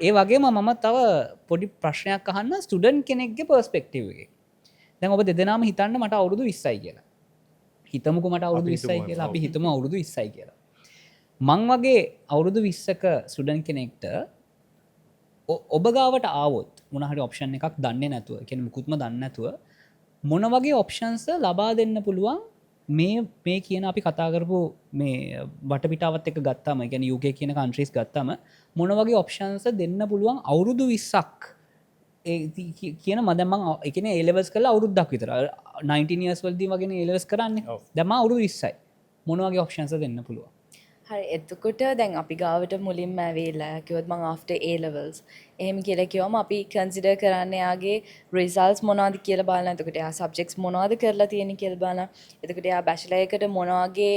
ඒ වගේම මම තව පොඩි ප්‍රශ්නයක් අහන්න ස්ටුඩන්ට් කෙනෙක්ගේ පර්ස්පෙක්ටිව් එක. දැන් ඔබ දෙදෙනාම හිතන්න මට අවුරුදු 20යි කියලා. හිතමුකෝ මට අවුරුදු 20යි කියලා. අපි හිතමු අවුරුදු 20යි කියලා. මං වගේ අවුරුදු 20ක ස්ටුඩන්ට් කෙනෙක්ට ඔබ ගාවට ආවොත් මොන හරි ඔප්ෂන් එකක් දන්නේ නැතුව, කියන්නේ මුකුත්ම දන්නේ නැතුව මොන වගේ ඔප්ෂන්ස් ලබා දෙන්න පුළුවන් මේ කියන අපි කතා කරපු මේ වටපිටාවත් එක ගත්තාම, කියන්නේ UK කියන කන්ට්‍රීස් ගත්තාම මොන වගේ ඔප්ෂන්ස් දෙන්න පුළුවන් අවුරුදු 20ක් කියන මදම එකන ඒලවස් කල අවුරුද්දක් විතර 19 years වලදී වගෙන ඒලවස් කරන්න දම අවුරු 20යි මොනවගේ ඔප්ෂන්ස දෙන්න පුළුවන්. හරි එතකොට දැන් අපි ගාවට මුලින්ම ඇවිල්ලා කිව්වොත් මම after A levels එහෙම කියලා කිව්වම අපි කන්සිඩර් කරන්නේ යාගේ රිසල්ට්ස් මොනවද කියලා බලන්න. එතකොට යා සබ්ජෙක්ට්ස් මොනවද කරලා තියෙන්නේ කියලා බලන්න. එතකොට යා බැචලර් එකට මොනවගේ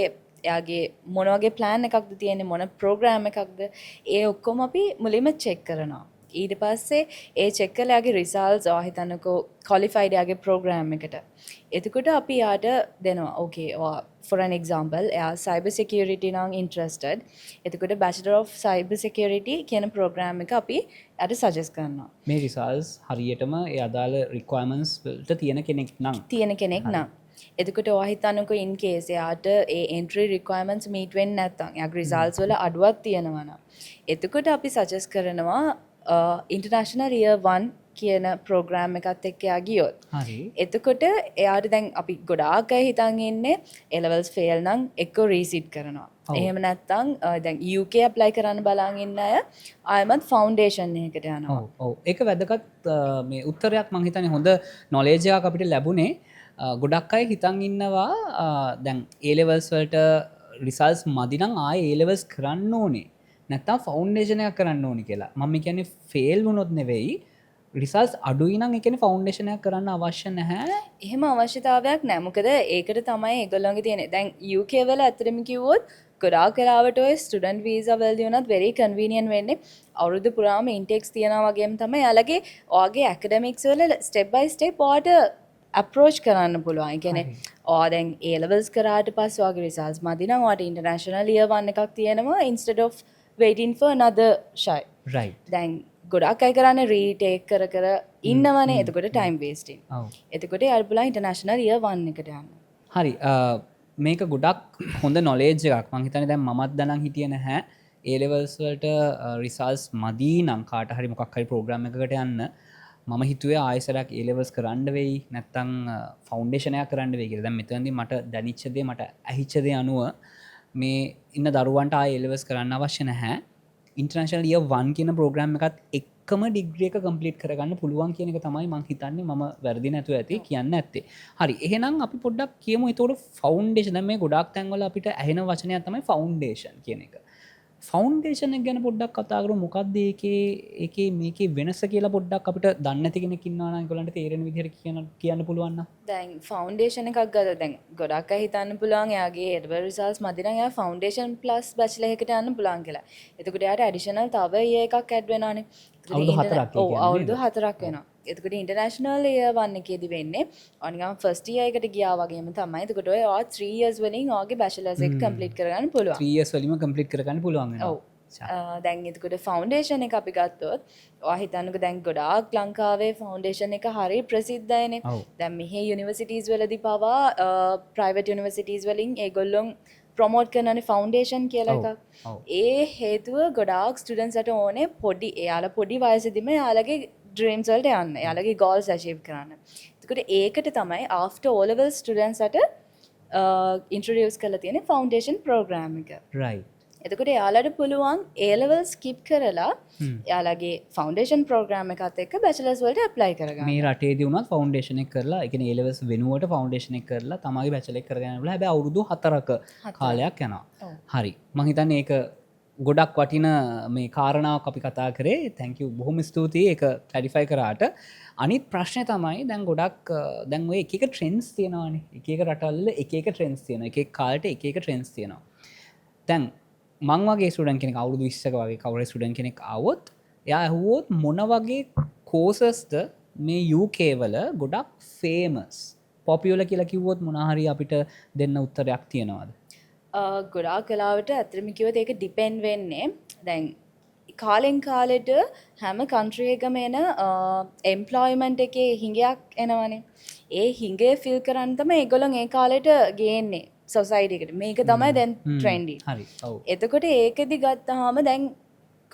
යාගේ මොනවගේ ප්ලෑන් එකක්ද තියෙන්නේ, මොන ප්‍රෝග්‍රෑම් එකක්ද, ඒ ඔක්කොම අපි මුලින්ම චෙක් කරනවා. ඊට පස්සේ ඒ චෙක් කරලා යාගේ රිසල්ට්ස් ඔයා හිතන්නකෝ ක්වොලිෆයිඩ් යාගේ ප්‍රෝග්‍රෑම් එකට. එතකොට අපි යාට දෙනවා ඕකේ ඔයා for an example එයා cyber security නම් interested. එතකොට bachelor of cyber security කියන program එක අපි යාට suggest කරනවා. මේ රිසල්ට්ස් හරියටම ඒ අදාළ requirements වලට තියෙන කෙනෙක් නම් එතකොට ඔයා හිතන්නකෝ in case එයාට ඒ entry requirements meet වෙන්නේ නැත්නම් එයාගේ results වල අඩුවක් තියෙනවා නම් එතකොට අපි suggest කරනවා international year 1 කියන ප්‍රෝග්‍රෑම් එකත් එක්ක එයා ගියොත්. එතකොට එයාට දැන් අපි ගොඩාක් අය හිතන් ඉන්නේ A levels fail නම් එක්ක රීසිට් කරනවා. එහෙම නැත්නම් දැන් UK apply කරන්න බලන් ඉන්න අය ආයමත් ෆවුන්ඩේෂන් එකකට යනවා. ඔව් ඒක වැදගත් මේ උත්තරයක් මම හිතන්නේ හොඳ නොලෙජ් එකක් අපිට ලැබුණේ. ගොඩක් අය හිතන් ඉන්නවා දැන් A levels වලට රිසල්ට්ස් මදි නම් ආයේ A levels කරන්න ඕනේ. නැත්තම් ෆවුන්ඩේෂන් එකක් කරන්න ඕනේ කියලා. මම කියන්නේ ෆේල් වුණොත් නෙවෙයි රිසල්ස් අඩුයි නම් ඒ කියන්නේ ෆවුන්ඩේෂන් එකක් කරන්න අවශ්‍ය නැහැ. එහෙම අවශ්‍යතාවයක් නැහැ. මොකද ඒකට තමයි ඒගොල්ලන්ගේ තියෙන්නේ. දැන් UK වල ඇත්තටම කිව්වොත් ගොඩාක් වෙලාවට ඔය ස්ටුඩන්ට් වීසා වලදී උනත් very convenient වෙන්නේ. අවුරුදු පුරාම ඉන්ටෙක්ස් තියනවා වගේම තමයි යාළගේ ඔයාගේ ඇකඩමික්ස් වල step by step ඔයාට approach කරන්න පුළුවන්. ඒ කියන්නේ ඔයා දැන් A levels කරාට පස්සේ ඔයාගේ results මදි නම් ඔයාට international year 1 එකක් තියෙනවා instead of waiting for another shy. right. දැන් ගොඩක් අය කරන්නේ රීටේක් කර ඉන්නවනේ. එතකොට ටයිම් වේස්ටිං. එතකොට යාට පුළුවන් ඉන්ටර්නැෂනල් ඉයර් 1 එකට යන්න. හරි. මේක ගොඩක් හොඳ නොලෙජ් එකක්. මම හිතන්නේ දැන් මමත් දැනන් හිටියේ නැහැ A levels වලට රිසල්ට්ස් මදි නම් කාට හරි මොකක් හරි ප්‍රෝග්‍රෑම් එකකට යන්න. මම හිතුවේ ආයෙසරක් A levels කරන්න වෙයි නැත්නම් ෆවුන්ඩේෂන් එකක් කරන්න වෙයි කියලා. දැන් මෙතනදී මට දැනිච්ච දේ මට ඇහිච්ච දේ අනුව මේ ඉන්න දරුවන්ට ආයෙ A levels කරන්න අවශ්‍ය නැහැ. ඉන්ටර්නැෂනල් ඉයර් 1 කියන ප්‍රෝග්‍රෑම් එකත් එක්කම ඩිග්‍රී එක කම්ප්ලීට් කරගන්න පුළුවන් කියන එක තමයි මම හිතන්නේ. මම වැරදි නැතුව ඇති කියන්න ඇත්තේ. හරි. එහෙනම් අපි පොඩ්ඩක් කියමු ඒතකොට ෆවුන්ඩේෂන්. දැන් මේ ගොඩාක් තැන්වල අපිට ඇහෙන වචනයක් තමයි ෆවුන්ඩේෂන් කියන එක. ෆවුන්ඩේෂන් එක ගැන පොඩ්ඩක් කතා කරමු. මොකක්ද ඒකේ මේකේ වෙනස කියලා පොඩ්ඩක් අපිට දන්නේ නැති කෙනෙක් ඉන්නවා නම් ඒගොල්ලන්ට තේරෙන විදිහට කියන්න පුළුවන් නම්. දැන් ෆවුන්ඩේෂන් එකක් ගත්තා දැන් ගොඩක් අය හිතන්න පුළුවන් එයාගේ එඩ්වර් රිසල්ට්ස් මදි නම් එයා ෆවුන්ඩේෂන් ප්ලස් බැචලර් එකකට යන්න පුළුවන් කියලා. එතකොට එයාට ඇඩිෂනල් තව ඉයර් එකක් ඇඩ් වෙනවානේ. අවුරුදු 4ක් ඔව් අවුරුදු 4ක් වෙනවා. එතකොට ඉන්ටර්නැෂනල් ඉයර් 1 එකේදී වෙන්නේ ඔනිකම් ෆස්ට් ඉයර් එකට ගියා වගේම තමයි. එතකොට ඔය 3 years වලින් ඔයාගේ බැචලර්ස් එක කම්ප්ලීට් කරගන්න පුළුවන්. 3 years වලින්ම කම්ප්ලීට් කරගන්න පුළුවන් වෙනවා. ඔව්. දැන් එතකොට ෆවුන්ඩේෂන් එක අපි ගත්තොත් ඔයා හිතන්නකෝ දැන් ගොඩාක් ලංකාවේ ෆවුන්ඩේෂන් එක හරිය ප්‍රසිද්ධයිනේ. දැන් මෙහි යුනිවර්සිටීස් වලදී පවා ප්‍රයිවට් යුනිවර්සිටීස් වලින් ඒගොල්ලොන් ප්‍රොමෝට් කරනනේ ෆවුන්ඩේෂන් කියලා එකක්. ඒ හේතුව ගොඩාක් ස්ටුඩන්ට්ස්ට ඕනේ පොඩි එයාලා පොඩි වයසේදීම එයාලගේ ඩ්‍රීම්ස් වලට යන්න. එයාලගේ ගෝල්ස් අචීව් කරන්න. එතකොට ඒකට තමයි after O level ස්ටුඩන්ට්ස්ට ඉන්ට්‍රොඩියුස් කරලා තියෙන ෆවුන්ඩේෂන් ප්‍රෝග්‍රෑම් එක. right. එතකොට එයාලට පුළුවන් A level skip කරලා එයාලගේ ෆවුන්ඩේෂන් ප්‍රෝග්‍රෑම් එකත් එක්ක බැචලර්ස් වලට ඇප්ලයි කරගන්න. මේ රටේදී වුණත් ෆවුන්ඩේෂන් එක කරලා ඒ කියන්නේ A levels වෙනුවට ෆවුන්ඩේෂන් එක කරලා තමයිගේ බැචලර් එක කරගෙන යනවා. හැබැයි අවුරුදු 4ක කාලයක් යනවා. හරි. මම හිතන්නේ ඒක ගොඩක් වටින මේ කාරණාවක් අපි කතා කරේ. thank you බොහොම ස්තුතියි ඒක ක්ලැරිෆයි කරාට. අනිත් ප්‍රශ්නේ තමයි දැන් ගොඩක් දැන් ඔය එක එක ට්‍රෙන්ඩ්ස් තියෙනවානේ. එක එක රටවල එක එක ට්‍රෙන්ඩ්ස් තියෙනවා. එක එක කාලෙට එක එක ට්‍රෙන්ඩ්ස් තියෙනවා. දැන් මං වගේ ස්ටුඩන්ට් කෙනෙක් අවුරුදු 20ක වගේ කවුරු ස්ටුඩන්ට් කෙනෙක් ආවොත් එයා ඇහුවොත් මොන වගේ කෝසස්ද මේ UK වල ගොඩක් ෆේමස් පොපියුලර් කියලා කිව්වොත් මොන හරි අපිට දෙන්න උත්තරයක් තියෙනවද? ගොඩාක් වෙලාවට ඇත්තටම කිව්වොත් ඒක ඩිපෙන්ඩ් වෙන්නේ. දැන් කාලෙන් කාලෙට හැම කන්ට්‍රි එකම එන එම්ප්ලොයිමන්ට් එකේ හිඟයක් එනවනේ. ඒ හිඟේ ෆිල් කරන්න තමයි ඒගොල්ලෝ ඒ කාලෙට ගේන්නේ සොසයිටි එකට. මේක තමයි දැන් ට්‍රෙන්ඩි. හරි. ඔව්. එතකොට ඒකෙදි ගත්තාම දැන්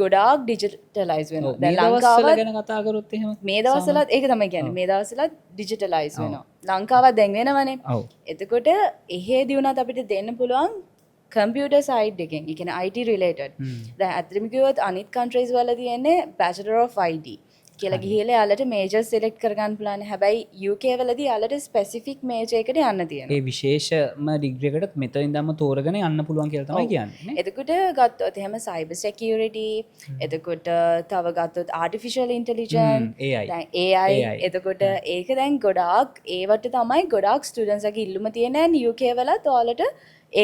ගොඩාක් ඩිජිටලයිස් වෙනවා. මේ දැන් දවස්වල ලංකාවත් ගැන කතා කරොත් එහෙම මේ දවස්වලත් ඒක තමයි කියන්නේ. මේ දවස්වලත් ඩිජිටලයිස් වෙනවා. ලංකාවත් දැන් වෙනවනේ. ඔව්. එතකොට එහෙදී වුණත් අපිට දෙන්න පුළුවන් කම්පියුටර් සයිඩ් එකෙන්. ඒ කියන්නේ IT රිලේටඩ්. දැන් ඇත්තටම කිව්වොත් අනිත් කන්ට්‍රීස් වල තියෙන්නේ Bachelor of IT කියලා ගිහිල්ලා යාලට මේජර් සිලෙක්ට් කරගන්න පුළුවන්. හැබැයි UK වලදී යාලට ස්පෙસિෆික් මේජර් එකට යන්න තියෙනවා. ඒ විශේෂම ඩිග්‍රී එකකට මෙතන ඉඳන්ම තෝරගෙන යන්න පුළුවන් කියලා තමයි කියන්නේ නේ. එතකොට ගත්තොත් එහෙම සයිබර් සිකියුරිටි, එතකොට තව ගත්තොත් ආටිෆිෂල් ඉන්ටෙලිජන්ස්, AI. දැන් AI. එතකොට ඒක දැන් ගොඩාක් ඒවට තමයි ගොඩාක් ස්ටුඩන්ට්ස්ගේ ඉල්ලුම තියෙන UK වලත් ඔයාලට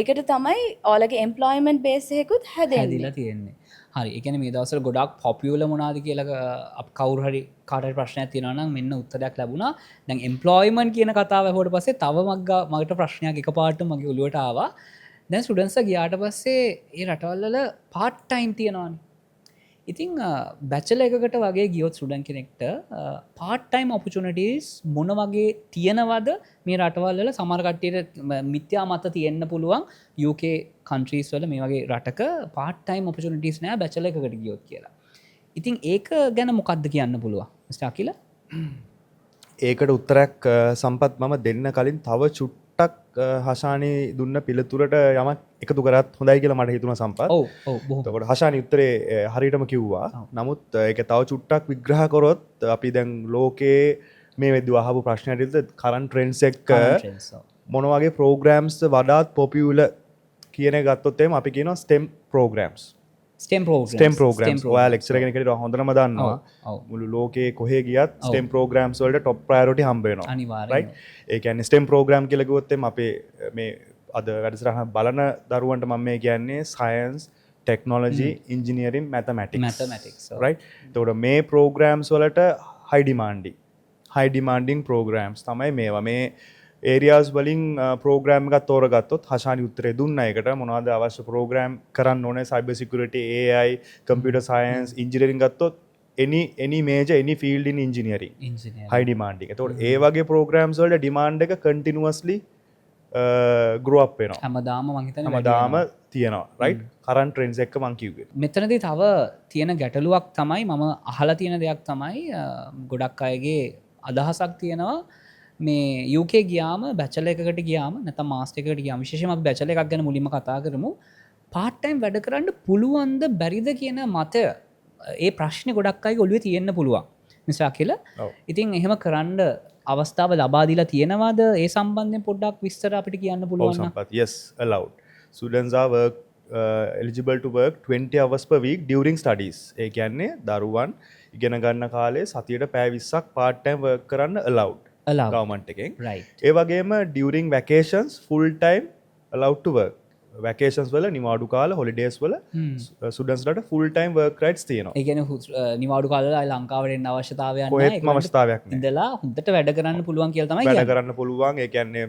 ඒකට තමයි ඔයාලගේ එම්ප්ලොයිමන්ට් බේස් එකකුත් හැදෙන්නේ. හැදිලා තියෙන්නේ. හරි. ඒ කියන්නේ මේ දවස්වල ගොඩාක් පොපියුලර් මොනවාද කියලා කවුරු හරි කාට හරි ප්‍රශ්නයක් තියෙනවා නම් මෙන්න උත්තරයක් ලැබුණා. දැන් එම්ප්ලොයිමන්ට් කියන කතාව ඇහුවට පස්සේ තව මගට ප්‍රශ්නයක් එකපාරට මගේ ඔළුවට ආවා. දැන් ස්ටුඩන්ට්ස්ලා ගියාට පස්සේ ඒ රටවල් වල පාර්ට් ටයිම් තියෙනවානේ. ඉතින් බැචලර් එකකට වගේ ගියොත් ස්ටුඩන්ට් කෙනෙක්ට පාර්ට් ටයිම් ඔපචුනිටිස් මොන වගේ තියෙනවද මේ රටවල් වල? සමහර කට්ටියට මිත්‍යා මත තියෙන්න පුළුවන් UK කන්ට්‍රීස් වල මේ වගේ රටක පාර්ට් ටයිම් ඔපචුනිටිස් නෑ බැචලර් එකකට ගියොත් කියලා. ඉතින් ඒක ගැන මොකක්ද කියන්න පුළුවන් මිස්ටර් අකිල? ඒකට උත්තරයක් සම්පත් මම දෙන්න කලින් තව චුට්ටක් හෂානි දුන්න පිළිතුරට යමක් එකතු කරත් හොඳයි කියලා මට හිතුණා සම්පත්. ඔව් ඔව් බොහොම. එතකොට හෂානි උත්තරේ හරියටම කිව්වා. නමුත් ඒක තව චුට්ටක් විග්‍රහ කරොත් අපි දැන් ලෝකේ මේ වෙද්දි අහපු ප්‍රශ්නයට කරන්ට් ට්‍රෙන්ඩ්ස් එක්ක මොන වගේ ප්‍රෝග්‍රෑම්ස් වඩාත් පොපියුලර් කියන එක ගත්තොත් එහෙම අපි කියනවා STEM programs. STEM programs. ඔයා ලෙක්චර් කෙනෙක්ට හොඳටම දන්නවා. මුළු ලෝකේ කොහේ ගියත් STEM programs වලට top priority හම්බ වෙනවා. අනිවාර්යයෙන්. right? ඒ කියන්නේ STEM program කියලා කිව්වොත් එම් අපේ මේ අද වැඩසටහන බලන දරුවන්ට මම මේ කියන්නේ science, technology, engineering, mathematics. right? එතකොට මේ programs වලට high demanding programs තමයි මේවා. මේ areas වලින් program එකක් තෝරගත්තොත් හෂානි උත්තරේ දුන්නා. ඒකට මොනවද අවශ්‍ය program කරන්න ඕනේ? cyber security, AI, computer science, engineering ගත්තොත් any major any field in engineering high demanding. එතකොට ඒ වගේ programs වලට demand එක continuously grow up වෙනවා. හැමදාම මං හිතන්නේ හැමදාම තියෙනවා. right? current trends එක්ක මං කිව්වේ. මෙතනදී තව තියෙන ගැටලුවක් තමයි මම අහලා තියෙන දෙයක් තමයි ගොඩක් අයගේ අදහසක් තියෙනවා මේ UK ගියාම බැචලර් එකකට ගියාම නැත්නම් මාස්ටර් එකකට ගියාම විශේෂයෙන්ම අපි බැචලර් එකක් ගැන මුලින්ම කතා කරමු. පාර්ට් ටයිම් වැඩ කරන්න පුළුවන්ද බැරිද කියන මතය ඒ ප්‍රශ්නේ ගොඩක් අයගේ ඔළුවේ තියෙන්න පුළුවන්. මිස්ටර් අකිල. ඉතින් එහෙම කරන්න අවස්ථාව ලබා දීලා තියෙනවද? ඒ සම්බන්ධයෙන් පොඩ්ඩක් විස්තර අපිට කියන්න පුළුවන් නම්. Yes, allowed. Students are eligible to work 20 hours per week during studies. ඒ කියන්නේ දරුවන් ඉගෙන ගන්න කාලේ සතියට පැය 20ක් part time work කරන්න allowed. government එකෙන්. right. ඒ වගේම during vacations full time allowed to work. vacations වල නිවාඩු කාල holidays වල students ලට full time work rights තියෙනවා. ඒ කියන්නේ නිවාඩු කාලවල ලංකාවට එන්න අවශ්‍යතාවයක් නැහැ. කොහෙත්ම අවස්ථාවක් නැහැ. ඉඳලා හොඳට වැඩ කරන්න පුළුවන් කියලා තමයි වැඩ කරන්න පුළුවන්. ඒ කියන්නේ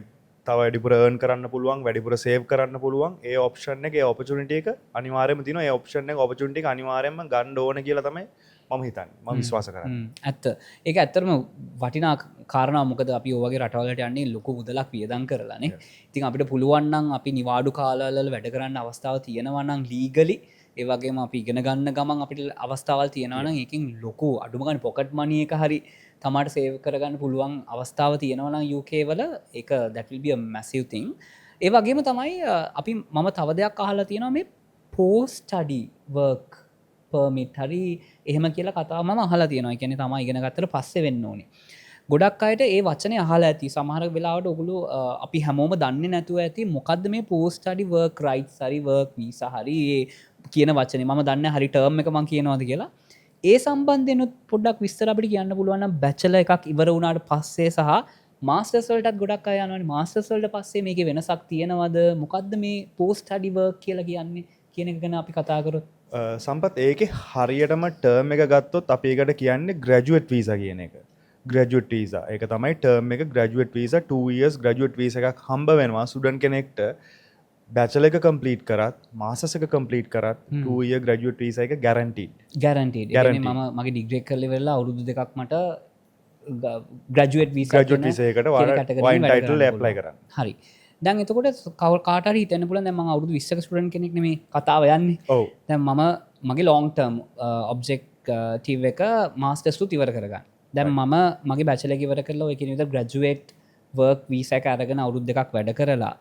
තව වැඩිපුර earn කරන්න පුළුවන්, වැඩිපුර save කරන්න පුළුවන්. ඒ option එක, ඒ opportunity එක අනිවාර්යයෙන්ම තියෙනවා. ඒ option එක, opportunity එක අනිවාර්යයෙන්ම ගන්න ඕන කියලා තමයි මම හිතන්නේ. මම විශ්වාස කරන්නේ. ඇත්ත. ඒක ඇත්තටම වටිනා කාරණා. මොකද අපි ඔය වගේ රටවලට යන්නේ ලොකු මුදලක් වියදම් කරලානේ. ඉතින් අපිට පුළුවන් නම් අපි නිවාඩු කාලවල වැඩ කරන්න අවස්ථාව තියෙනවා නම් ලීගලි, ඒ වගේම අපි ඉගෙන ගන්න ගමන් අපිට අවස්ථාවල් තියෙනවා නම් ඒකෙන් ලොකු අඩුම ගන්න පොකට් මනි එක හරි තමාට සේව් කරගන්න පුළුවන් අවස්ථාව තියෙනවා නම් UK වල ඒක that will be a massive thing. ඒ වගේම තමයි අපි මම තව දෙයක් අහලා තියෙනවා මේ post study work permit හරි එහෙම කියලා කතාව මම අහලා තියෙනවා. ඒ කියන්නේ තමයි ඉගෙන ගත්තට පස්සේ වෙන්න ඕනේ. ගොඩක් අයට ඒ වචනේ අහලා ඇති. සමහර වෙලාවට ඔගොල්ලෝ අපි හැමෝම දන්නේ නැතුව ඇති මොකද්ද මේ post study work rights හරි work visa හරි කියන වචනේ. මම දන්නේ හරි term එක මම කියනවාද කියලා. ඒ සම්බන්ධයෙන් පොඩ්ඩක් විස්තර අපිට කියන්න පුළුවන් නම් බැචලර් එකක් ඉවර වුණාට පස්සේ සහ මාස්ටර්ස් වලටත් ගොඩක් අය යනවානේ. මාස්ටර්ස් වලට පස්සේ මේකේ වෙනසක් තියෙනවද? මොකද්ද මේ post study work කියලා කියන්නේ කියන එක ගැන අපි කතා කරොත්. සම්පත් ඒකේ හරියටම ටර්ම් එක ගත්තොත් අපි ඒකට කියන්නේ graduate visa කියන එක. graduate visa. ඒක තමයි ටර්ම් එක graduate visa 2 years graduate visa එකක් හම්බ වෙනවා ස්ටුඩන්ට් කෙනෙක්ට බැචලර් එක කම්ප්ලීට් කරත් මාස්ටර්ස් එක කම්ප්ලීට් කරත් 2 year graduate visa එක guaranteed. ගැරන්ටීඩ්. ඒ කියන්නේ මම මගේ ඩිග්‍රී එක කරලා ඉවරලා අවුරුදු දෙකක් මට ග්‍රැජුවේට් වීසා graduate visa එකට ඔයාලා entitled apply කරන්න. හරි. දැන් එතකොට කාට හරි හිතන්න පුළුවන් දැන් මම අවුරුදු 20ක ස්ටුඩන්ට් කෙනෙක් නෙමේ කතාව යන්නේ. ඔව්. දැන් මම මගේ long term objective එක masters උත් ඉවර කරගන්න. දැන් මම මගේ bachelor එක ඉවර කරලා ඔය කියන විදිහට graduate work visa එක අරගෙන අවුරුදු දෙකක් වැඩ කරලා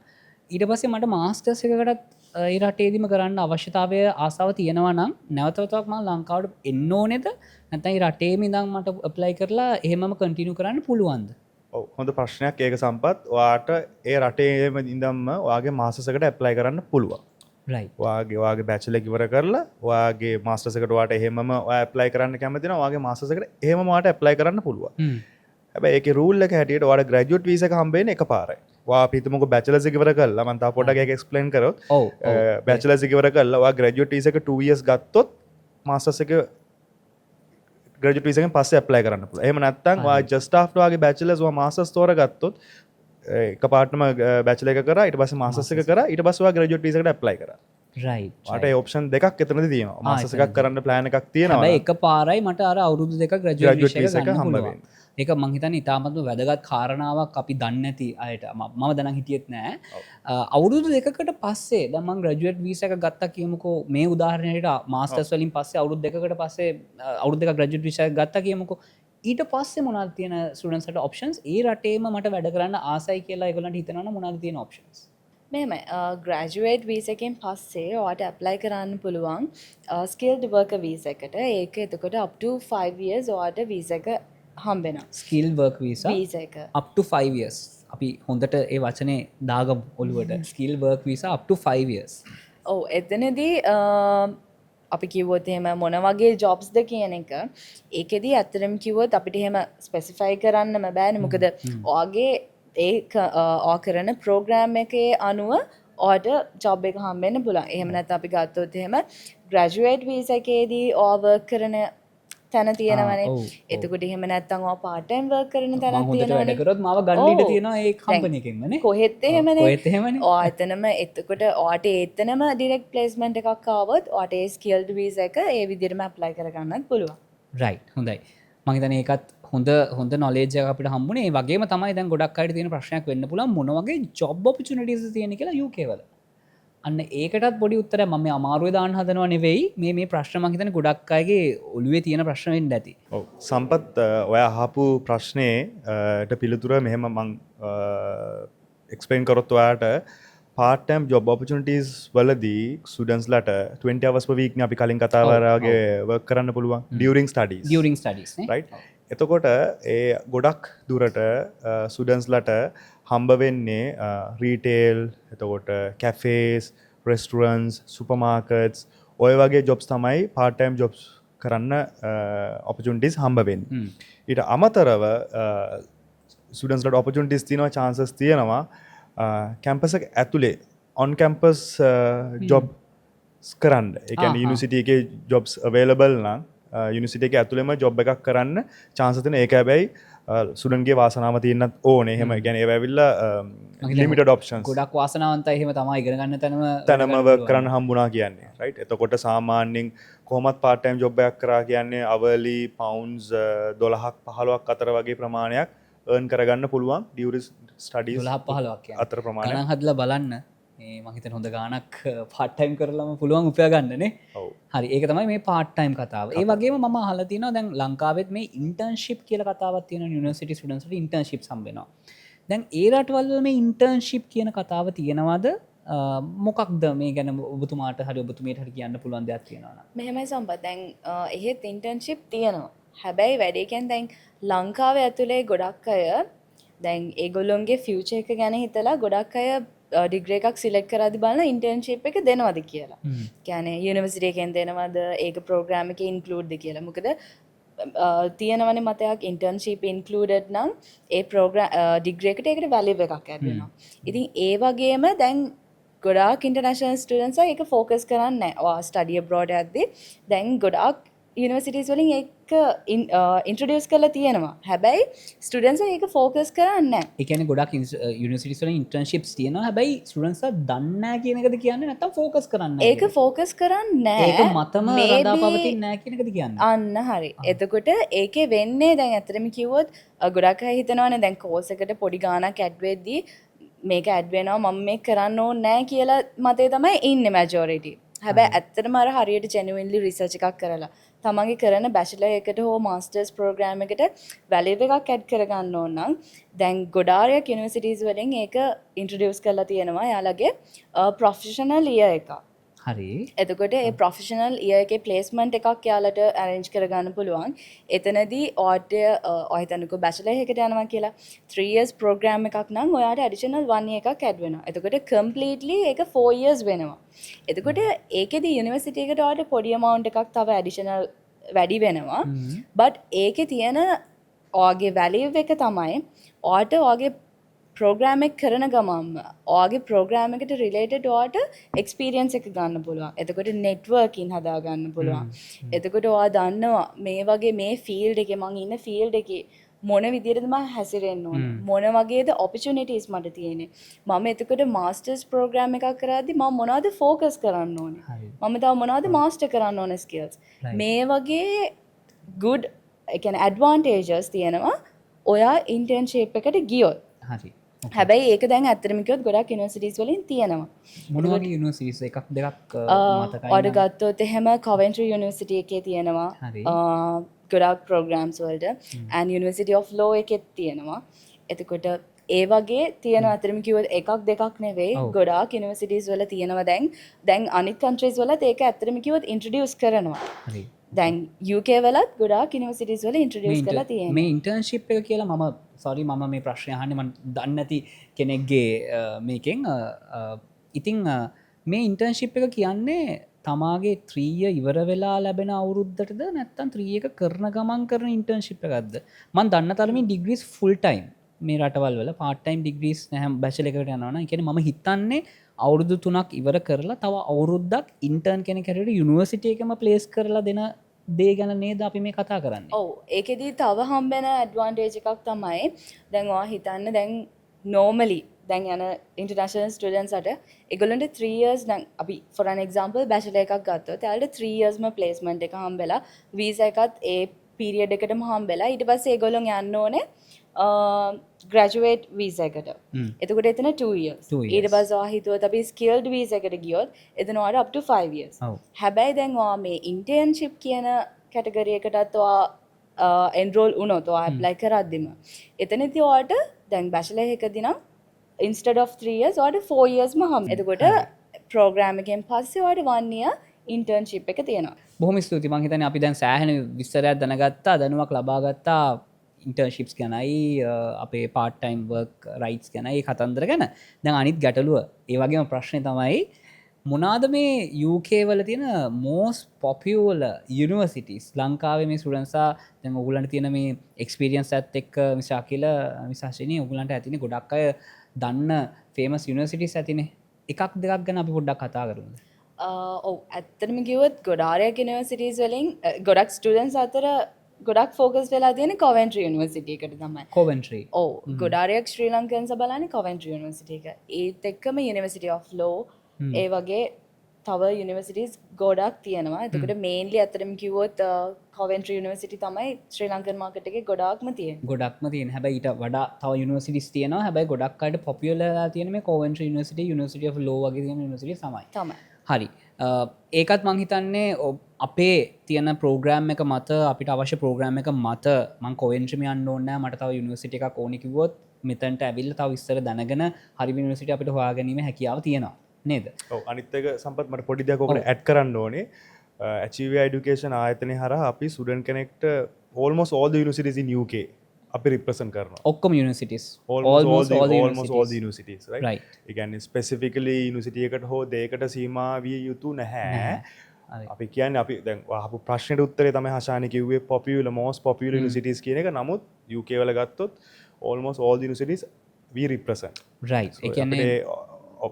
ඊට පස්සේ මට masters එකකටත් ඒ රටේදීම කරන්න අවශ්‍යතාවය ආසාව තියෙනවා නම් නැවතවතාවක් මම ලංකාවට එන්න ඕනේද නැත්නම් ඒ රටේම ඉඳන් මට apply කරලා එහෙමම continue කරන්න පුළුවන්ද? ඔව් හොඳ ප්‍රශ්නයක් ඒක සම්පත්. ඔයාට ඒ රටේම ඉඳන්ම ඔයාගේ මාස්ටර්ස් එකට apply කරන්න පුළුවන්. right. ඔයාගේ බැචලර් එක ඉවර කරලා ඔයාගේ මාස්ටර්ස් එකට ඔයාට එහෙමම ඔයා apply කරන්න කැමති නම් ඔයාගේ මාස්ටර්ස් එකට එහෙමම ඔයාට apply කරන්න පුළුවන්. හැබැයි ඒකේ රූල් එක හැටියට ඔයාට ග්‍රැජුවේට් වීසා එක හම්බ වෙන්නේ එකපාරයි. ඔයා අපි හිතමුකෝ බැචලර්ස් එක ඉවර කළා මම තා පොඩ්ඩක් ඒක එක්ස්ප්ලেইন කරොත් ඔව් බැචලර්ස් එක ඉවර කළා ඔයා ග්‍රැජුවේට් වීසා එක 2 years ගත්තොත් මාස්ටර්ස් එක ග්‍රැජුවේට් වීසා එකෙන් පස්සේ apply කරන්න පුළුවන්. එහෙම නැත්නම් ඔයා just after ඔයාගේ බැචලර්ස් ඔයා මාස්ටර්ස් තෝරගත්තොත් එකපාරටම බැචලර් එක කරා ඊට පස්සේ මාස්ටර්ස් එක කරා ඊට පස්සේ ඔයා ග්‍රැජුවේට් වීසා එකට apply කරා. right. ඔයාට ඒ option දෙකක් එතනදී තියෙනවා. මාස්ටර්ස් එකක් කරන්න plan එකක් තියෙනවා. හැබැයි එකපාරයි මට අර අවුරුදු දෙක ග්‍රැජුවේට් Graduate වීසා visa එක එක ගන්න හම්බ පුළුවන්. වෙන්නේ. ඒක මං හිතන්නේ ඉතාමත්ම වැදගත් කාරණාවක් අපි දන්නේ නැති අයට මම දැනන් හිටියෙත් නෑ. අවුරුදු දෙකකට පස්සේ දැන් මං ග්‍රැජුවේට් වීසා එක ගත්තා කියමුකෝ මේ උදාහරණයට මාස්ටර්ස් වලින් පස්සේ අවුරුදු දෙකකට පස්සේ අවුරුදු දෙකක් ග්‍රැජුවේට් වීසා එක ගත්තා කියමුකෝ ඊට පස්සේ මොනවද තියෙන ස්ටුඩන්ට්ස්ට ඔප්ෂන්ස් ඒ රටේම මට වැඩ කරන්න ආසයි කියලා ඒගොල්ලන්ට හිතනවා නම් මොනවද තියෙන ඔප්ෂන්ස්? මෙහෙමයි ග්‍රැජුවේට් වීසා එකෙන් පස්සේ ඔයාට ඇප්ලයි කරන්න පුළුවන් ස්කිල්ඩ් වර්කර් වීසා එකට. ඒක එතකොට up to 5 years ඔයාට වීසා එක හම්බ වෙනවා. ස්කිල් වර්ක් වීසා වීසා එක. up to 5 years. අපි හොඳට ඒ වචනේ දාගමු ඔළුවට. Skill work visa up to 5 years. ඔව් එතනදී අපි කිව්වොත් එහෙම මොන වගේ ජොබ්ස්ද කියන එක ඒකෙදී ඇත්තටම කිව්වොත් අපිට එහෙම ස්පෙસિෆයි කරන්නම බෑනේ. මොකද ඔයාගේ ඒ ඔයා කරන ප්‍රෝග්‍රෑම් එකේ අනුව ඔයාට ජොබ් එක හම්බ වෙන්න පුළුවන්. එහෙම නැත්නම් අපි ගත්තොත් එහෙම ග්‍රැජුවේට් වීසා එකේදී ඔයා වර්ක් කරන තැන තියෙනවනේ. එතකොට එහෙම නැත්නම් ඔයා පාර්ට් ටයිම් වර්ක් කරන තැනක් හොඳට වැඩ තියෙනවනේ. කරොත් මාව ගන්න ඉඩ තියෙනවා ඒ කම්පැනි එකෙන්ම නේ. කොහෙත් එහෙමනේ. කොහෙත් එහෙමනේ. ඔයා එතනම එතකොට ඔයාට එතනම ඩිරෙක්ට් ප්ලේස්මන්ට් එකක් ආවොත් ඔයාට ඒ ස්කිල්ඩ් වීසා එක ඒ විදිහටම ඇප්ලයි කරගන්නත් පුළුවන්. රයිට් හොඳයි. මම හිතන්නේ ඒකත් හොඳ නොලෙජ් එකක් අපිට හම්බුනේ. ඒ වගේම තමයි දැන් ගොඩක් අයට තියෙන ප්‍රශ්නයක් වෙන්න පුළුවන් මොන වගේ ජොබ් ඔපචුනිටිස් තියෙන කියලා UK වල. අන්න ඒකටත් පොඩි උත්තරයක් මම මේ අමාරුවේ දාන්න හදනව නෙවෙයි. මේ ප්‍රශ්න මම හිතන්නේ ගොඩක් අයගේ ඔළුවේ තියෙන ප්‍රශ්න වෙන්න ඇති. ඔව් සම්පත් ඔයා අහපු ප්‍රශ්නේට පිළිතුර මෙහෙම මං එක්ස්ප්ලেইন කරොත් ඔයාට part time job opportunities වලදී students ලට 20 hours per week නේ අපි කලින් කතා කරාගේ work කරන්න පුළුවන් during studies නේ right. එතකොට ඒ ගොඩක් දුරට ස්ටුඩන්ට්ස් ලට හම්බ වෙන්නේ රීටේල්, එතකොට කැෆේස්, රෙස්ටුරන්ට්ස්, සුපර්මාකට්ස් ඔය වගේ ජොබ්ස් තමයි part time jobs කරන්න opportunities හම්බ වෙන්නේ. ඊට අමතරව ස්ටුඩන්ට්ස් ලට opportunities තියෙනවා, chances තියෙනවා කැම්පස් එක ඇතුලේ on campus jobs කරන්න. ඒ කියන්නේ යුනිවර්සිටි එකේ jobs available නම් යුනිවර්සිටි එකේ ඇතුළෙම ජොබ් එකක් කරන්න chance තියෙන. ඒක හැබැයි ස්ටුඩන්ට්ගේ වාසනාව තියෙන්නත් ඕනේ. එහෙම කියන්නේ ඒව ඇවිල්ලා limited options. ගොඩක් වාසනාවන්තයි එහෙම තමයි ඉගෙන ගන්න තැනම work කරන්න හම්බුණා කියන්නේ. right. එතකොට සාමාන්‍යයෙන් කොහොමත් part time job එකක් කරා කියන්නේ hourly pounds 12ක් 15ක් අතර වගේ ප්‍රමාණයක් earn කරගන්න පුළුවන් during studies 12-15ක් කියන්නේ. අතර ප්‍රමාණයක්. ගණන් හදලා බලන්න. මම හිතන්නේ හොඳ ගාණක් part time කරලාම පුළුවන් උපයා ගන්න නේ. ඔව්. හරි ඒක තමයි මේ part time කතාව. ඒ වගේම මම අහලා තියෙනවා දැන් ලංකාවෙත් මේ internship කියලා කතාවක් තියෙනවා. යුනිවර්සිටි ස්ටුඩන්ට්ස් වලට internships හම්බ වෙනවා. දැන් ඒ රටවල් වල මේ internship කියන කතාව තියෙනවද? මොකක්ද මේ ගැන ඔබතුමාට හරි ඔබතුමියට හරි කියන්න පුළුවන් දෙයක් තියෙනවා නම්? මෙහෙමයි සම්පත්. දැන් එහෙත් ඉන්ටර්න්ෂිප් තියෙනවා. හැබැයි වැඩේ කියන්නේ දැන් ලංකාවේ ඇතුලේ ගොඩක් අය දැන් ඒගොල්ලොන්ගේ ෆියුචර් එක ගැන හිතලා ගොඩක් අය ඩිග්‍රී එකක් සිලෙක්ට් කරද්දී බලන ඉන්ටර්න්ෂිප් එක දෙනවද කියලා. කියන්නේ යුනිවර්සිටි එකෙන් දෙනවද ඒක ප්‍රෝග්‍රෑම් එකේ ඉන්ක්ලූඩ්ද කියලා. මොකද තියෙනවනේ මතයක් ඉන්ටර්න්ෂිප් ඉන්ක්ලූඩඩ් නම් ඒ ප්‍රෝග්‍රෑම් ඩිග්‍රී එකට ඒකට වැලියු එකක් ඇඩ් වෙනවා. ඉතින් ඒ වගේම දැන් ගොඩාක් ඉන්ටර්නැෂනල් ස්ටුඩන්ට්ස් ඒක ෆෝකස් කරන්නේ නැහැ. ඔයා ස්ටඩි ඇබ්‍රෝඩ් යද්දී දැන් ගොඩාක් යුනිවර්සිටිස් වලින් ඒක ඉන්ට්‍රොඩියුස් කරලා තියෙනවා. හැබැයි ස්ටුඩන්ට්ස් ඒක ෆෝකස් කරන්නේ නැහැ. ඒ කියන්නේ ගොඩක් යුනිවර්සිටිස් වල ඉන්ටර්න්ෂිප්ස් තියෙනවා. හැබැයි ස්ටුඩන්ට්ස්ලා දන්නේ නැහැ කියන එකද කියන්නේ නැත්නම් ෆෝකස් කරන්නේ නැහැ? ඒක ෆෝකස් කරන්නේ නැහැ. ඒක මතම රඳා පවතින්නේ නැහැ කියන එකද කියන්නේ? අන්න හරි. එතකොට ඒකේ වෙන්නේ දැන් ඇත්තටම කිව්වොත් ගොඩක් අය හිතනවානේ දැන් කෝස් එකට පොඩි ගාණක් ඇඩ් වෙද්දී මේක ඇඩ් වෙනවා මම මේක කරන්න ඕනේ නැහැ කියලා මතේ තමයි ඉන්නේ මැජොරිටි. හැබැයි ඇත්තටම අර හරියට ජෙනුවින්ලි රිසර්ච් එකක් කරලා තමන්ගේ කරන බැචලර් එකට හෝ මාස්ටර්ස් ප්‍රෝග්‍රෑම් එකට වැලියු එකක් ඇඩ් කරගන්න ඕන නම් දැන් ගොඩාරියක් යුනිවර්සිටිස් වලින් ඒක ඉන්ට්‍රොඩියුස් කරලා තියෙනවා යාළගේ ප්‍රොෆෙෂනල් ඉයර් එකක්. හරි. එතකොට ඒ ප්‍රොෆෙෂනල් ඉයර් එකේ ප්ලේස්මන්ට් එකක් යාලට අරේන්ජ් කරගන්න පුළුවන්. එතනදී ඔයාට ඔය හිතන්නකෝ බැචලර් එකකට යනවා කියලා 3 years program එකක් නම් ඔයාට additional 1 year එකක් ඇඩ් වෙනවා. එතකොට completely ඒක 4 years වෙනවා. එතකොට ඒකෙදී යුනිවර්සිටි එකට ඔයාට පොඩි amount එකක් තව additional වැඩි වෙනවා. but ඒකේ තියෙන ඔයාගේ value එක තමයි ඔයාට ඔයාගේ ප්‍රෝග්‍රෑම් එක කරන ගමන්ම ඔයාගේ ප්‍රෝග්‍රෑම් එකට රිලේටඩ් ඔයාට එක්ස්පීරියන්ස් එක ගන්න පුළුවන්. එතකොට නෙට්වර්කින් හදා ගන්න පුළුවන්. එතකොට ඔයා දන්නවා මේ වගේ මේ ෆීල්ඩ් එකේ මං ඉන්න ෆීල්ඩ් එකේ මොන විදිහටද මම හැසිරෙන්න ඕන. මොන වගේද ඔපචුනිටිස් මට තියෙන්නේ. මම එතකොට මාස්ටර්ස් ප්‍රෝග්‍රෑම් එකක් කරද්දි මම මොනවද ෆෝකස් කරන්න ඕනේ. මම තව මොනවද මාස්ටර් කරන්න ඕනේ ස්කිල්ස්. මේ වගේ good ඒ කියන්නේ ඇඩ්වාන්ටේජස් තියෙනවා ඔයා ඉන්ටර්න්ෂිප් එකට ගියොත්. හරි. හැබැයි ඒක දැන් ඇත්තටම කිව්වොත් ගොඩක් යුනිවර්සිටිස් වලින් තියෙනවා. මොන වගේ යුනිවර්සිටිස් එකක් දෙකක් මතකයි ඔයාට ගත්තොත් එහෙම Coventry University එකේ තියෙනවා. හරි. ගොඩක් programs වලට and University of Law එකෙත් තියෙනවා. එතකොට ඒ වගේ තියෙනවා අතරම කිව්වොත් එකක් දෙකක් නෙවෙයි ගොඩාක් යුනිවර්සිටිස් වල තියෙනවා දැන් අනිත් countries වලත් ඒක ඇත්තටම කිව්වොත් introduce කරනවා. හරි. දැන් UK වලත් ගොඩාක් යුනිවර්සිටිස් වල introduce කරලා තියෙනවා. මේ ඉන්ටර්න්ෂිප් එක කියලා මම මේ ප්‍රශ්නය අහන්නේ මම දන්නේ නැති කෙනෙක්ගේ මේකෙන් ඉතින් මේ ඉන්ටර්න්ෂිප් එක කියන්නේ තමාගේ 3 year ඉවර වෙලා ලැබෙන අවුරුද්දටද නැත්නම් 3 එක කරන ගමන් කරන ඉන්ටර්න්ෂිප් එකක්ද? මම දන්න තරමින් ඩිග්‍රීස් ෆුල් ටයිම් මේ රටවල් වල පාර්ට් ටයිම් ඩිග්‍රීස් නැහැ බැචලර් එකකට යනවා නම් ඒ කියන්නේ මම හිතන්නේ අවුරුදු 3ක් ඉවර කරලා තව අවුරුද්දක් ඉන්ටර්න් කෙනෙක් හැටියට යුනිවර්සිටි එකම ප්ලේස් කරලා දෙන දේ ගැන නේද අපි මේ කතා කරන්නේ. ඔව් ඒකෙදී තව හම්බෙන ඇඩ්වාන්ටේජ් එකක් තමයි දැන් ඔයා හිතන්න දැන් normally දැන් යන ඉන්ටර්නැෂනල් ස්ටුඩන්ට්ස් අට ඒගොල්ලන්ට 3 years දැන් අපි for an example bachelor එකක් ගත්තොත් එයාලට 3 years ම placement එක හම්බෙලා visa එකත් ඒ period එකටම හම්බෙලා ඊට පස්සේ ඒගොල්ලන් යන්න ඕනේ graduate visa එකට. එතකොට එතන 2 years. ඊට පස්සේ ඔයා හිතුවොත් අපි skilled visa එකට ගියොත් එතන ඔයාට up to 5 years. හැබැයි දැන් ඔයා මේ internship කියන category එකටත් ඔයා enroll වුණොත් ඔයා apply කරද්දිම එතනදී ඔයාට දැන් bachelor එකදී නම් instead of 3 years ඔයාට 4 years ම හම්බ. එතකොට program එකෙන් පස්සේ ඔයාට 1 year internship එක තියෙනවා. බොහොම ස්තුතියි. මම හිතන්නේ අපි දැන් සෑහෙන විස්තරයක් දැනගත්තා, දැනුමක් ලබා ගත්තා ඉන්ටර්න්ෂිප්ස් ගැනයි, අපේ පාර්ට් ටයිම් වර්ක් රයිට්ස් ගැනයි, කතන්දර ගැන. දැන් අනිත් ගැටලුව ඒ වගේම ප්‍රශ්නේ තමයි මොනාද මේ UK වල තියෙන most popular universities ලංකාවේ මේ ස්ටුඩන්ට්ස්ලා දැන් ඔයගොල්ලන්ට තියෙන මේ එක්ස්පීරියන්ස් එකත් එක්ක මිසා කියලා මිසාෂිනී ඔයගොල්ලන්ට ඇතිනේ ගොඩක් අය දන්න ෆේමස් යුනිවර්සිටිස් ඇතිනේ. එකක් දෙකක් ගැන අපි පොඩ්ඩක් කතා කරමු. ඔව් ඇත්තටම කිව්වොත් ගොඩාරියක් යුනිවර්සිටිස් වලින් ගොඩක් ස්ටුඩන්ට්ස් අතර ගොඩක් ෆෝකස් වෙලා තියෙන්නේ Coventry University එකට තමයි. Coventry. ඔව් ගොඩාරියක් ශ්‍රී ලංකන්ස් බලන්නේ Coventry University එක. ඒත් එක්කම University of Law ඒ වගේ තව යුනිවර්සිටිස් ගොඩක් තියෙනවා. එතකොට මේන්ලි ඇත්තටම කිව්වොත් Coventry University තමයි ශ්‍රී ලංකන් මාකට් එකේ ගොඩාක්ම තියෙන්නේ. ගොඩක්ම තියෙන. හැබැයි ඊට වඩා තව යුනිවර්සිටිස් තියෙනවා. හැබැයි ගොඩක් අයට පොපියුලර් වෙලා තියෙන මේ Coventry University, University of Law වගේ තියෙන යුනිවර්සිටිස් තමයි. හරි. ඒකත් මං හිතන්නේ අපේ තියෙන ප්‍රෝග්‍රෑම් එක මත අපිට අවශ්‍ය ප්‍රෝග්‍රෑම් එක මත මං Coventry යන්න ඕනේ නැහැ. මට තව යුනිවර්සිටි එකක් ඕනේ කිව්වොත් මෙතනට ඇවිල්ලා තව ඉස්සර දැනගෙන හරි යුනිවර්සිටි අපිට හොයාගැනීමේ හැකියාව තියෙනවා. නේද? ඔව් අනිත් එක සම්පත් මට පොඩි දෙයක් ඔකට ඇඩ් කරන්න ඕනේ. Achieve Education ආයතනය හරහා අපි ස්ටුඩන්ට් කෙනෙක්ට almost all the universities in UK අපි represent කරනවා. ඔක්කොම universities. almost all the universities, right? ඒ කියන්නේ specifically university එකට හෝ දෙයකට සීමා විය යුතු නැහැ. අපි කියන්නේ අපි දැන් අහපු ප්‍රශ්නෙට උත්තරේ තමයි හෂානි කිව්වේ popular most popular universities කියන එක. නමුත් UK වල ගත්තොත් almost all the universities we represent. right. ඒ කියන්නේ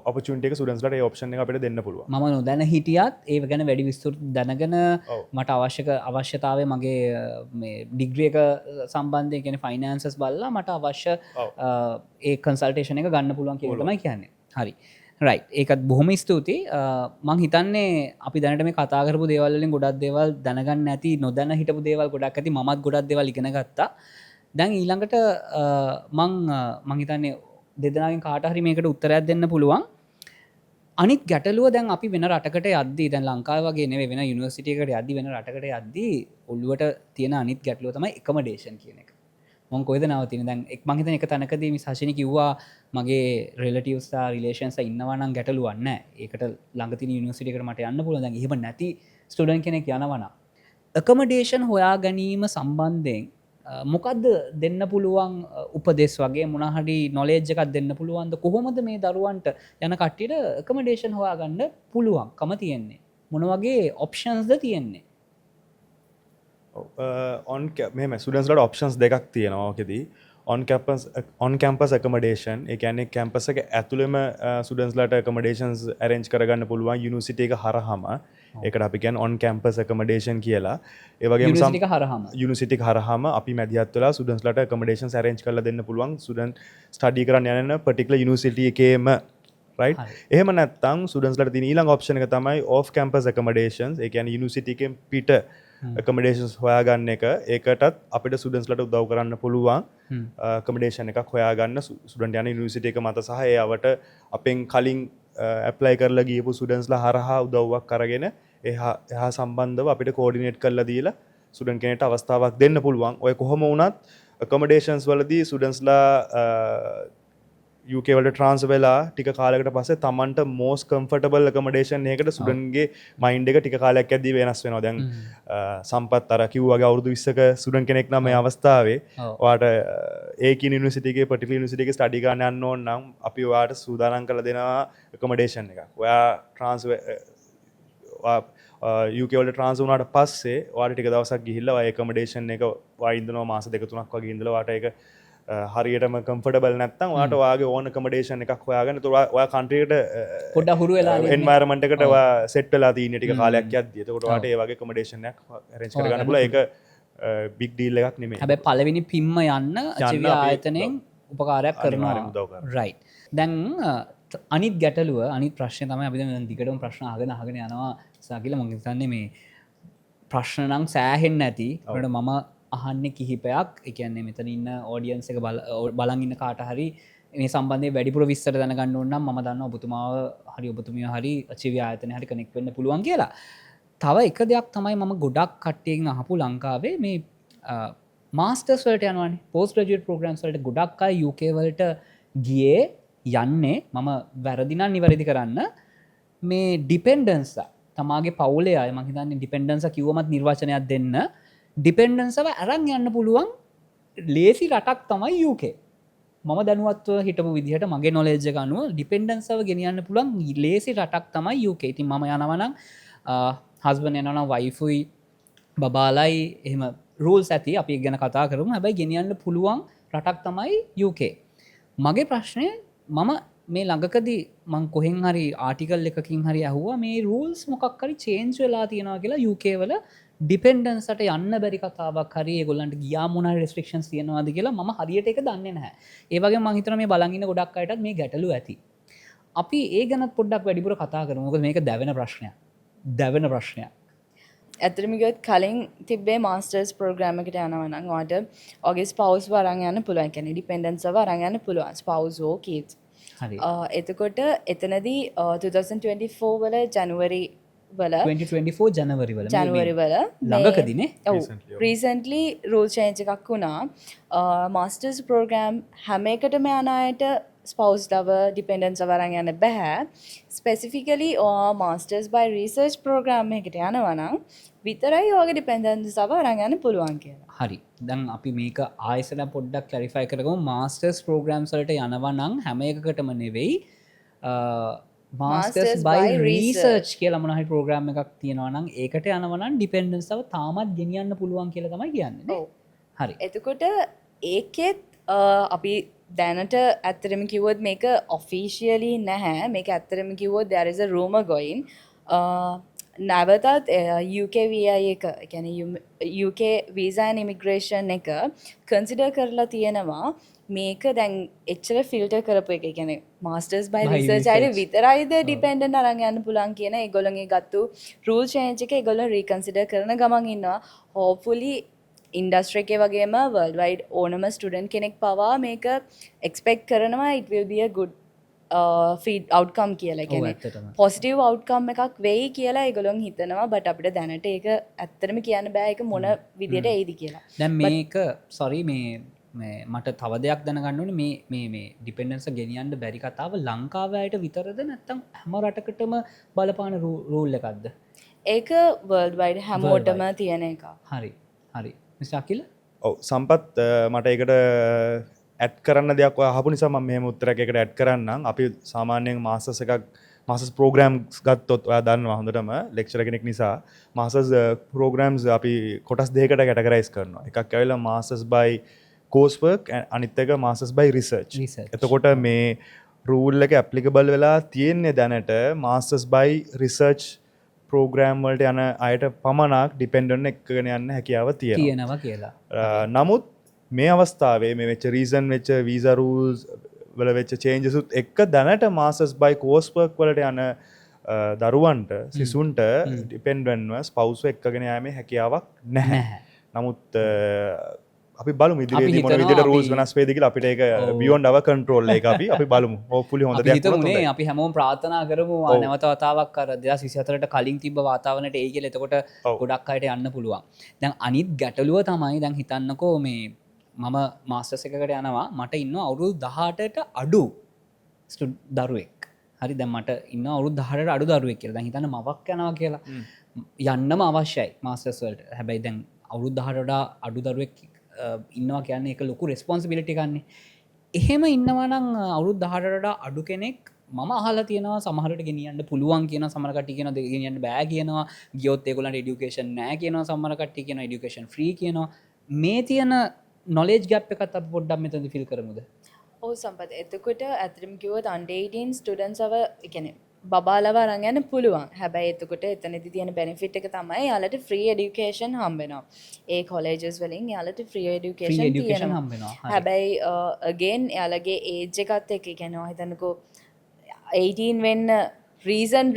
opportunity එක students ලට ඒ option එක අපිට දෙන්න පුළුවන්. මම නොදැන හිටියත් ඒ ගැන වැඩි විස්තෘත දැනගෙන මට අවශ්‍යතාවය මගේ ඩිග්‍රියක සම්බන්ධය කියන ෆයිනන්සස් බල්ලා මට අවශ්‍ය ඒ කන්සල්ටේෂන එක ගන්න පුළුවන් කිය තමයි කියන්නේ. හරි රයි ඒකත් බොහොම ස්තුති මං හිතන්නේ අපි දැනට මේ කතා කරපු දේවල්ලින් ගොඩක් දේවල් දැනගන්න ඇති නොදැන හිටපු දේවල් ගොඩක් ඇති මත් ගොඩක් දේවල් ඉගෙන ගත්තා දැන් ඊළඟට මං හිතන්නේ දෙදෙනගෙන් කාට හරි මේකට උත්තරයක් දෙන්න පුළුවන් අනිත් ගැටලුව දැන් අපි වෙන රටකට යද්දී දැන් ලංකාව වගේ නෙවෙයි වෙන යුනිවර්සිටියකට යද්දී වෙන රටකට යද්දී ඔළුවට තියෙන අනිත් ගැටලුව තමයි එකමඩේෂන් කියන එක. මම කොහෙද නවතින්නේ දැන් මං හිතන්නේ එක තැනකදී මේ සාෂිනි කිව්වා මගේ රිලටිව්ස් ලා රිලේෂන්ස් ලා ඉන්නවා නම් ගැටලුවක් නැහැ. ඒකට ළඟ තියෙන යුනිවර්සිටි එකට මට යන්න පුළුවන්. දැන් එහෙම නැති ස්ටුඩන්ට් කෙනෙක් යනවා නම් එකමඩේෂන් හොයා ගැනීම සම්බන්ධයෙන් මොකක්ද දෙන්න පුළුවන් උපදෙස් වගේ මොනහරි නොලෙජ් එකක් දෙන්න පුළුවන්ද කොහොමද මේ දරුවන්ට යන කට්ටියට එකමඩේෂන් හොයාගන්න පුළුවන්කම තියෙන්නේ මොන වගේ ඔප්ෂන්ස්ද තියෙන්නේ මෙම ස්ටුඩන්ට්ස් ලට ඔප්ෂන්ස් දෙකක් තියෙනවා ඕකෙදී on campus accommodation ඒ කියන්නේ කැම්පස් එක ඇතුළෙම ස්ටුඩන්ට්ස් ලට accommodations arrange කරගන්න පුළුවන් යුනිවර්සිටි එක හරහාම ඒකට අපි කියන්නේ on campus accommodation කියලා ඒ වගේම යුනිවර්සිටි එක හරහාම අපි මැදිහත් වෙලා ස්ටුඩන්ට්ස් ලට accommodations arrange කරලා දෙන්න පුළුවන් ස්ටුඩන්ට් ස්ටඩි කරන්න යන particular යුනිවර්සිටි එකේම right එහෙම නැත්නම් ස්ටුඩන්ට්ස් ලට තියෙන ඊළඟ ඔප්ෂන් එක තමයි off campus accommodations ඒ කියන්නේ යුනිවර්සිටි එකෙන් පිට accommodations හොයාගන්න එක ඒකටත් අපිට ස්ටුඩන්ට්ස් ලට උදව් කරන්න පුළුවන් accommodation එකක් හොයාගන්න ස්ටුඩන්ට් යන යුනිවර්සිටි එක මත සහ ඒවට අපෙන් කලින් ඇප්ලයි කරලා ගියපු ස්ටුඩන්ට්ස් ලා හරහා උදව්වක් අරගෙන එහා සම්බන්ධව අපිට කෝඩිනේට් කරලා දීලා ස්ටුඩන්ට් කෙනෙක්ට අවස්ථාවක් දෙන්න පුළුවන්. ඔය කොහොම වුණත් accommodations වලදී ස්ටුඩන්ට්ස් ලා UK වලට ට්‍රාන්ස්ෆර් වෙලා ටික කාලයකට පස්සේ Tamanට most comfortable accommodation එකකට ස්ටුඩන්ට්ගේ මයින්ඩ් එක ටික කාලයක් යද්දී වෙනස් වෙනවා. දැන් සම්පත් අර කිව්වාගේ අවුරුදු 20ක ස්ටුඩන්ට් කෙනෙක් නම් මේ අවස්ථාවේ ඔයාට ඒකින් යුනිවර්සිටි එකේ particular යුනිවර්සිටි එකේ ස්ටඩි කරන්න යන්න ඕන නම් අපි ඔයාට සූදානම් කරලා දෙනවා accommodation එකක්. ඔයා ට්‍රාන්ස්ෆර් UK වලට ට්‍රාන්ස්ෆර් වුණාට පස්සේ ඔයාට ටික දවසක් ගිහිල්ලා ඔය accommodation එක ඔයා ඉඳනවා මාස දෙක තුනක් වගේ ඉඳලා ඔයාට ඒක හරියටම කම්ෆර්ටබල් නැත්නම් ඔයාට ඔයාගේ ඕන accommodation එකක් හොයාගන්න. ඒතකොට ඔයා country එකට පොඩ්ඩක් හුරු වෙලා environment එකට ඔයා set වෙලා තියෙන ටික කාලයක් යද්දී. ඒතකොට ඔයාට ඒ වගේ accommodation එකක් arrange කරගන්න පුළුවන්. ඒක big deal එකක් නෙමෙයි. හැබැයි පළවෙනි පිම්ම යන්න අචිවිය ආයතනයෙන් උපකාරයක් කරනවා. right. දැන් අනිත් ගැටලුව අනිත් ප්‍රශ්නේ තමයි අපි දැන් දිගටම ප්‍රශ්න අහගෙන යනවා. සාකිල මම හිතන්නේ මේ ප්‍රශ්න නම් සෑහෙන්නේ නැති. ඒකට මම අහන්නේ කිහිපයක් ඒ කියන්නේ මෙතන ඉන්න ඔඩියන්ස් එක බලන් ඉන්න කාට හරි මේ සම්බන්ධයෙන් වැඩිපුර විස්තර දැනගන්න ඕන නම් මම දන්නවා ඔබතුමාව හරි ඔබතුමිය හරි අචිවිය ආයතනය හරි කනෙක්ට් වෙන්න පුළුවන් කියලා. තව එක දෙයක් තමයි මම ගොඩක් කට්ටියකින් අහපු ලංකාවේ මේ මාස්ටර්ස් වලට යනවානේ පෝස්ට් ග්‍රැජුවේට් ප්‍රෝග්‍රෑම්ස් වලට ගොඩක් අය UK වලට ගියේ යන්නේ මම වැරදි නම් නිවැරදි කරන්න මේ ඩිපෙන්ඩන්ස් තමාගේ පවුලේ අය මම හිතන්නේ ඩිපෙන්ඩන්ස් කිව්වමත් නිර්වචනයක් දෙන්න ඩිපෙන්ඩන්සව අරන් යන්න පුළුවන් ලේසි රටක් තමයි UK. මම දැනුවත්ව හිටපු විදිහට මගේ නොලෙජ් එක අනුව ඩිපෙන්ඩන්සව ගෙනියන්න පුළුවන් ලේසි රටක් තමයි UK. ඉතින් මම යනවා නම් හස්බන්ඩ් යනවා නම් වයිෆුයි බබාලයි එහෙම රූල්ස් ඇති අපි ගැන කතා කරමු. හැබැයි ගෙනියන්න පුළුවන් රටක් තමයි UK. මගේ ප්‍රශ්නේ මම මේ ළඟකදී මං කොහෙන් හරි ආටිකල් එකකින් හරි ඇහුවා මේ රූල්ස් මොකක් හරි චේන්ජ් වෙලා තියෙනවා කියලා UK වල ඩිපෙන්ඩන්සට යන්න බැරි කතාවක් හරි ඒගොල්ලන්ට ගියා මොන හරි රෙස්ට්‍රික්ෂන්ස් තියෙනවාද කියලා මම හරියට ඒක දන්නේ නැහැ. ඒ වගේම මං හිතනවා මේ බලන් ඉන්න ගොඩක් අයටත් මේ ගැටලුව ඇති. අපි ඒ ගැනත් පොඩ්ඩක් වැඩිපුර කතා කරමු. මොකද මේක දැවෙන ප්‍රශ්නයක්. ඇත්තටම කිව්වොත් කලින් තිබ්බේ මාස්ටර්ස් ප්‍රෝග්‍රෑම් එකට යනවා නම් ඔයාට ඔගේ ස්පවුස් වරන් යන්න පුළුවන්. ඒ කියන්නේ ඩිපෙන්ඩන්ස්ව වරන් යන්න පුළුවන්. ස්පවුස් ඕ කිඩ්ස්. හරි. එතකොට එතනදී 2024 වල ජනවරි වල 2024 ජනවරි වල ළඟකදීනේ රීසන්ට්ලි රූල් චේන්ජ් එකක් වුණා. මාස්ටර්ස් ප්‍රෝග්‍රෑම් හැම එකටම යන අයට ස්පවුස් ලව ඩිපෙන්ඩන්ස් වරන් යන්න බෑ. ස්පෙසිෆිකලි මාස්ටර්ස් බයි රිසර්ච් ප්‍රෝග්‍රෑම් එකකට යනවා නම් විතරයි ඔයගේ ඩිපෙන්ඩන්ස් වරන් යන්න පුළුවන් කියලා. හරි. දැන් අපි මේක ආයෙසලා පොඩ්ඩක් ක්ලැරිෆයි කරගමු. මාස්ටර්ස් ප්‍රෝග්‍රෑම්ස් වලට යනවා නම් හැම එකකටම නෙවෙයි මාස්ටර්ස් බයි රිසර්ච් කියලා මොන හරි ප්‍රෝග්‍රෑම් එකක් තියෙනවා නම් ඒකට යනවා නම් ඩිපෙන්ඩන්ස් එක තාමත් ගෙනියන්න පුළුවන් කියලා තමයි කියන්නේ. ඔව්. හරි. එතකොට ඒකෙත් අපි දැනට ඇත්තරම කිව්වොත් මේක ඔෆිෂියලි නැහැ මේක ඇත්තරම කිව්වොත් there is a rumor going නැවතත් UK VI එක කියන්නේ UK visa and immigration එක consider කරලා තියෙනවා මේක දැන් එච්චර ෆිල්ටර් කරපු එක කියන්නේ masters by research අයිද විතරයිද dependent අරන් යන්න පුළුවන් කියන ඒගොල්ලන්ගේ ගත්තු rule change එක ඒගොල්ලෝ reconsider කරන ගමන් ඉන්නවා hopefully ඉන්ඩස්ට්‍රි එකේ වගේම world wide ඕනම ස්ටුඩන්ට් කෙනෙක් පවා මේක expect කරනවා it will be a good feed outcome කියලා කියන්නේ positive outcome එකක් වෙයි කියලා ඒගොල්ලෝ හිතනවා but අපිට දැනට ඒක ඇත්තටම කියන්න බෑ ඒක මොන විදියට එයිද කියලා. දැන් මේක sorry මේ මට තව දෙයක් දැනගන්න ඕනේ මේ ඩිපෙන්ඩන්ස් ගෙනියන්න බැරි කතාව ලංකාවයට විතරද නැත්නම් හැම රටකටම බලපාන රූල් එකක්ද? ඒක world wide හැමෝටම තියෙන එකක්. හරි. මිස්ටර් අකිල? ඔව් සම්පත් මට ඒකට ඇඩ් කරන්න දෙයක් ඔය අහපු නිසා මම මෙහෙම උත්තරයක් එකට ඇඩ් කරන්නම්. අපි සාමාන්‍යයෙන් මාස්ටර්ස් ප්‍රෝග්‍රෑම්ස් ගත්තොත් ඔයා දන්නවා හොඳටම ලෙක්චරර් කෙනෙක් නිසා මාස්ටර්ස් ප්‍රෝග්‍රෑම්ස් අපි කොටස් දෙකකට කැටගරයිස් කරනවා. එකක් ඇවිල්ලා මාස්ටර්ස් by coursework අනිත් එක masters by research. එතකොට මේ රූල් එක ඇප්ලිකබල් වෙලා තියෙන්නේ දැනට masters by research program වලට යන අයට පමණක් dependent එකගෙන යන්න හැකියාව තියෙනවා කියලා. නමුත් මේ අවස්ථාවේ මේ වෙච්ච recent වෙච්ච visa rules වල වෙච්ච changes උත් එක්ක දැනට masters by coursework වලට යන දරුවන්ට සිසුන්ට dependentව spouse එක්කගෙන යෑමේ හැකියාවක් නැහැ. නමුත් අපි බලමු ඉදිරියේදී මොන විදිහට rules වෙනස් වෙයිද කියලා අපිට ඒක beyond our control එක අපි බලමු. hopefully හොඳ දෙයක් වුණොත් අපි හැමෝම ප්‍රාර්ථනා කරමු නැවත වතාවක් අර 2024ට කලින් තිබ්බ වාතාවරණයට එයි කියලා. එතකොට ගොඩක් අයට යන්න පුළුවන්. දැන් අනිත් ගැටලුව තමයි දැන් හිතන්නකෝ මේ මම මාස්ටර්ස් එකකට යනවා මට ඉන්නවා අවුරුදු 18ට අඩු දරුවෙක්. හරි දැන් මට ඉන්නවා අවුරුදු 18ට අඩු දරුවෙක් කියලා. දැන් හිතන්න මවක් යනවා කියලා. යන්නම අවශ්‍යයි මාස්ටර්ස් වලට. හැබැයි දැන් අවුරුදු 18ට වඩා අඩු දරුවෙක් ඉන්නවා කියන්නේ එක ලොකු රෙස්පොන්සිබිලිටි එකක්නේ. එහෙම ඉන්නවා නම් අවුරුදු 18ට වඩා අඩු කෙනෙක් මම අහලා තියෙනවා සමහරට ගෙනියන්න පුළුවන් කියනවා සමහර කට්ටිය කියනවා ගෙනියන්න බෑ කියනවා ගියොත් ඒගොල්ලන්ට এডুকেෂන් නැහැ කියනවා සමහර කට්ටිය කියනවා এডুকেෂන් ෆ්‍රී කියනවා. මේ තියෙන නොලෙජ් ගැප් එකත් අපි පොඩ්ඩක් මෙතනදී ෆිල් කරමුද? ඔව් සම්පත්. එතකොට ඇත්තටම කිව්වොත් under 18 students අව කියන්නේ බබාලව අරන් යන්න පුළුවන්. හැබැයි එතකොට එතනදී තියෙන benefit එක තමයි යාලට free education හම්බ වෙනවා. ඒ colleges වලින් යාලට free education හම්බ වෙනවා. හැබැයි again යාලගේ age එකත් එක්ක කියන්නේ හිතන්නකෝ 18 වෙන්න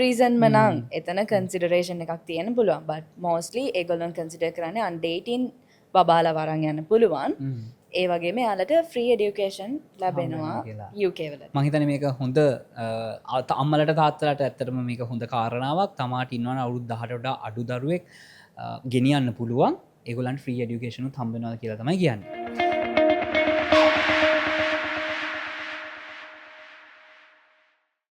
reason මනම් එතන consideration එකක් තියෙන්න පුළුවන්. but mostly ඒගොල්ලන් consider කරන්නේ under 18 බබාලව අරන් යන්න පුළුවන්. ඒ වගේම යාලට ෆ්‍රී එඩියුකේෂන් ලැබෙනවා UK වල. මම හිතන්නේ මේක හොඳ අම්මලට තාත්තලට ඇත්තටම මේක හොඳ කාරණාවක්. තමාට ඉන්නවනේ අවුරුදු 18ට වඩා අඩු දරුවෙක් ගෙනියන්න පුළුවන්. ඒගොල්ලන්ට ෆ්‍රී එඩියුකේෂන් උත් හම්බ වෙනවා කියලා තමයි කියන්නේ.